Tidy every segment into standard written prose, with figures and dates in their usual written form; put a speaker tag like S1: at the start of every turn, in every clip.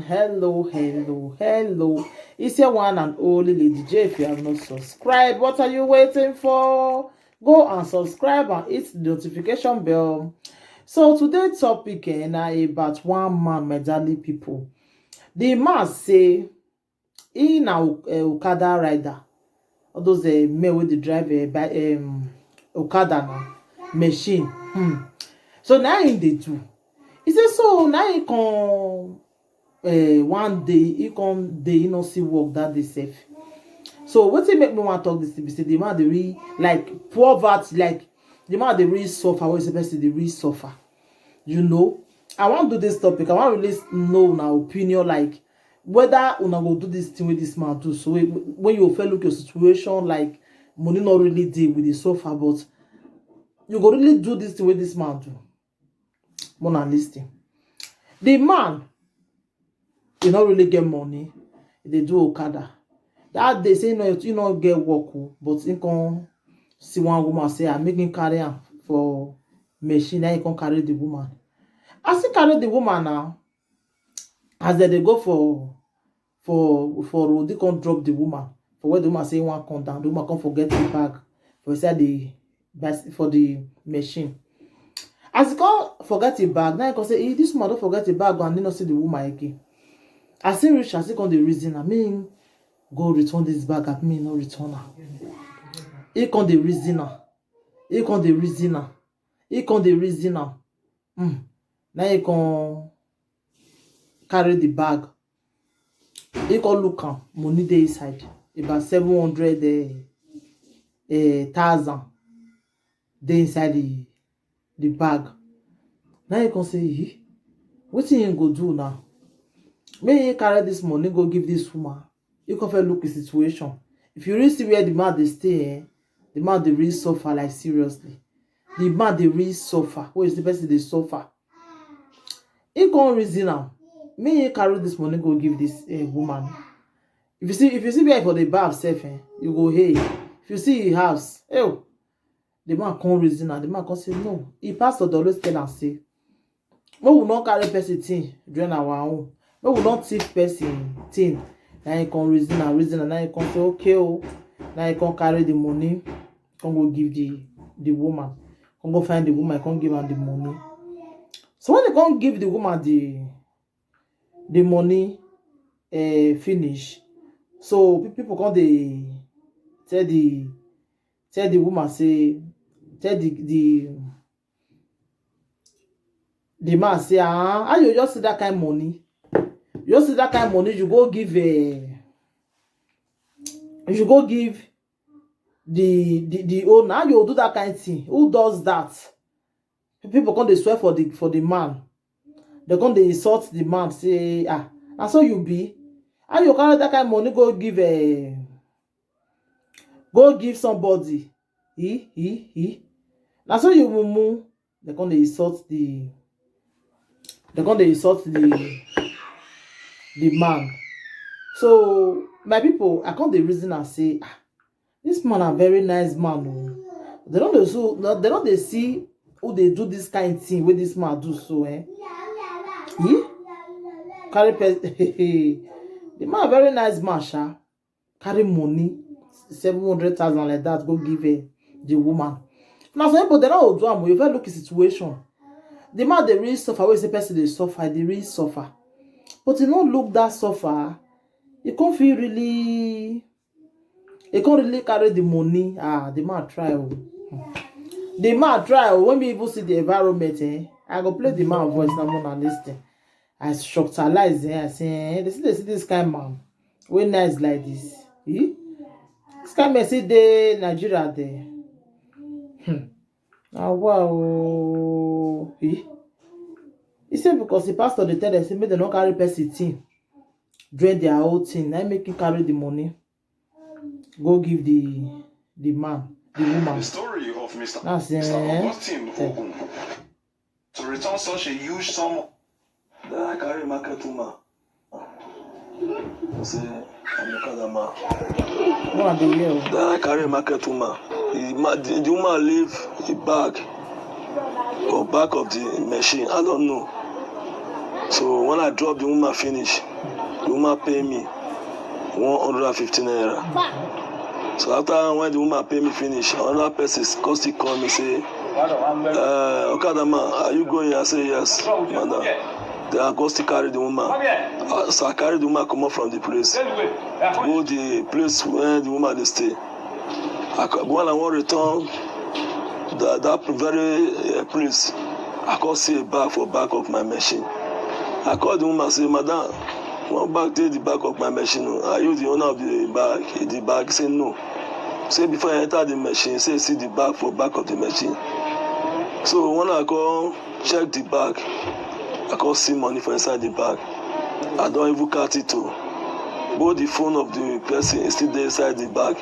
S1: hello. It's your one and only Lady J. If you have not subscribed, what are you waiting for? Go and subscribe and hit the notification bell. So today's topic na about one man medali people. The man say he na Okada rider. All those men wey dey drive Okada na machine. So now him dey do. He say so now he come one day he come dey he no see work that day sef. So wetin make me wan talk this thing be say the man dey really like poverty, like the man dey really suffer. Wey say person dey really suffer. You know, I wan do this topic. I wan really know una opinion, like whether una go do this thing wey this man do. So when you first look your situation, like money not really dey with the suffer, but you go really do this thing wey this man do. More than lis ten. The man, he not really get money. They do Okada. That day say you not get work, but he can see one woman say I make him carry am for machine. Now he can carry the woman. As he carry the woman now, as they go for road, they can drop the woman for where the woman say he want come down. The woman can forget the bag for inside the machine. As he can forget the bag, now he can say, this woman don't forget the bag and he not see the woman again. As he reach, as he can the reason, I mean, go return this bag, I mean, no return her. He can the reason her. He can the reason her. He can the reason her. Now he can carry the bag. He can look am, money dey inside. About 700,000 dey inside the bag. Now you can say, wetin him go do now? Make him carry this money, go give this woman. You can first look the situation. If you really see where the man dey stay, the man dey really suffer, like seriously. The man dey really suffer. Who is the person dey suffer? He can't reason am. Make him carry this money, go give this woman. If you see where for the bar self, you go hey. If you see his house, the man can't reason am. The man can say no. He pastor dey always tell am say, we will not carry person thing during our own. We will not thief person thing. Now he can reason and now he can say okay, now he can carry the money, can go give the woman, can go find the woman, can give her the money. So when they can't give the woman the money finish, so people come they tell the woman say, tell the man say, how you just see that kind of money? You just see that kind of money, you go give the owner. How you do that kind of thing? Who does that? People come they swear for the man. They come they insult the man, say, and so you be. How you carry that kind of money go give somebody? Now so you mumu. They come they insult the man. So my people, I come the reason and say, this man a very nice man. They don't they see who they do this kind of thing with this man do so carry the man a very nice man, sha. Carry money 700,000 like that, go give the woman. Now some people they don't do am. You very look at situation. The man they really suffer. Where is the person they suffer? They really suffer. But you don't look that suffer. You can't feel really. You can't really carry the money. The man try. The man try. When people see the environment, I go play the man voice now more than listen. I structuralize I say, they see this kind of man. We nice like this. This kind of man see the Nigeria there. Wow. He said because the pastor they tell them say make they not carry person thing, drain their whole thing. Now make him carry the money, go give the man, the woman.
S2: The story of Mr.
S1: Augustine
S2: Ogun to return such a huge sum.
S3: Then I carry market woman. I say I'm Okada man. Then I carry market woman. The woman leave the bag or back of the machine. I don't know. So when I drop the woman finish, the woman pay me 150 naira. So after when the woman pay me finish, another person still call me say, Okada man, are you going? I say yes, madam. Then I go still carry the woman. So I carry the woman come up from the place. Go the place where the woman dey stay. When I want return that very place, I come see a bag for back of my machine. I call the woman say, madam, one bag dey the back of my machine. Are you the owner of the bag? The bag say no. Say before I enter the machine, say see the bag for back of the machine. So when I go check the bag, I come see money for inside the bag. I don't even cut it too. Both the phone of the person is still there inside the bag.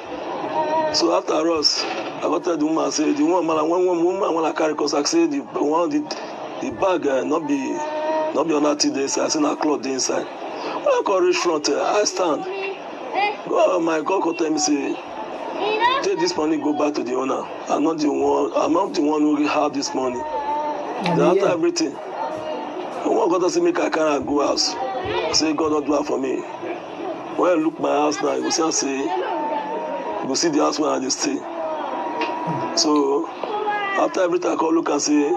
S3: So after us, I go tell the woman, say the woman when I carry, cause I say the bag not be on that thing there inside. I say na cloth there inside. When I come reach front, I stand. Oh my God, come tell me say, take this money, go back to the owner. I'm not the one who have this money. Then after everything, one God say make I carry go house. I say God don't do it for me. When I look my house now, you go see the house where I dey stay. So after everything, I come look and say,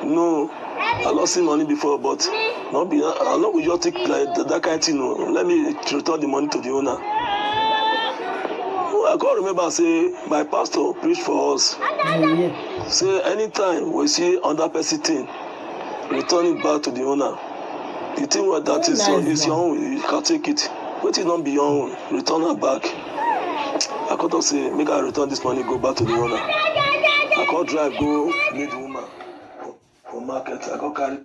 S3: no, I lost see money before, but I not go just take like that kind of thing. No. Let me return the money to the owner. I can't remember say my pastor preached for us. Say anytime we see under person thing, return it back to the owner. The thing that is your own, you can take it. But it not be your own, return it back. I can't say make I return this money, go back to the owner. I can't drive go meet the woman for market. I can't carry.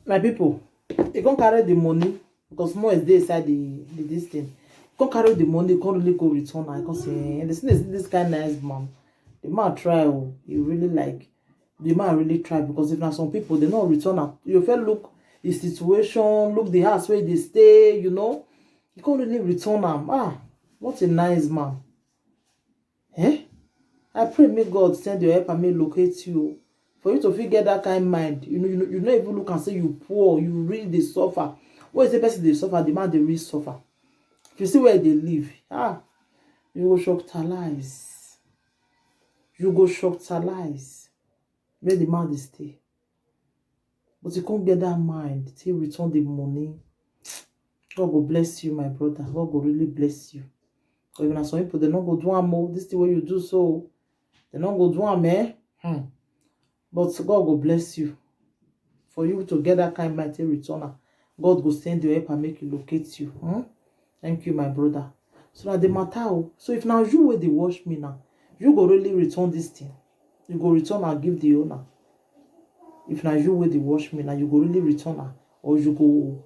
S1: My people, you can't carry the money because more is there inside the this thing. Can't carry the money, can't really go return. I can't say, and this kind of nice man. The man try, he really like, the man really try, because if not some people, they not return. You feel look the situation, look the house where they stay, you know, you can't really return them. What a nice man. I pray may God send your help and may locate you. For you to figure that kind of mind, you not even look and say you poor, you really they suffer. What is the person they suffer? The man they really suffer. If you see where they live, you go shock lies. You go shock lies. Where the man they stay. But you can't get that mind till return the money. God will bless you, my brother. God will really bless you. But even some people, they don't go do more. This is the way you do so. They don't go do But God will bless you. For you to get that kind of mind till return, God will send you help and make you locate you. Thank you, my brother. So that the matter. So if now you will they wash me now, you go really return this thing. You go return and give the owner. If now you will they wash me now, you go really return her, or you go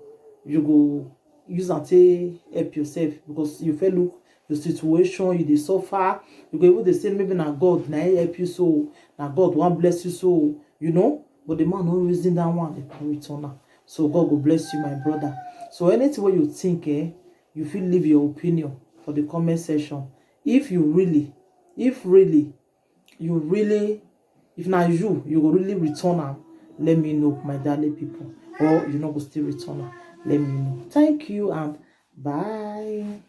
S1: use and take help yourself, because you feel look your situation, you they suffer. You go even they say maybe now God now help you, so now God won't bless you, so you know. But the man no reason that one, they can return her. So God will bless you, my brother. So anything what you think, you feel leave your opinion for the comment section. If now you will really return her, let me know, my darling people. Or you know go still return her, let me know. Thank you and bye.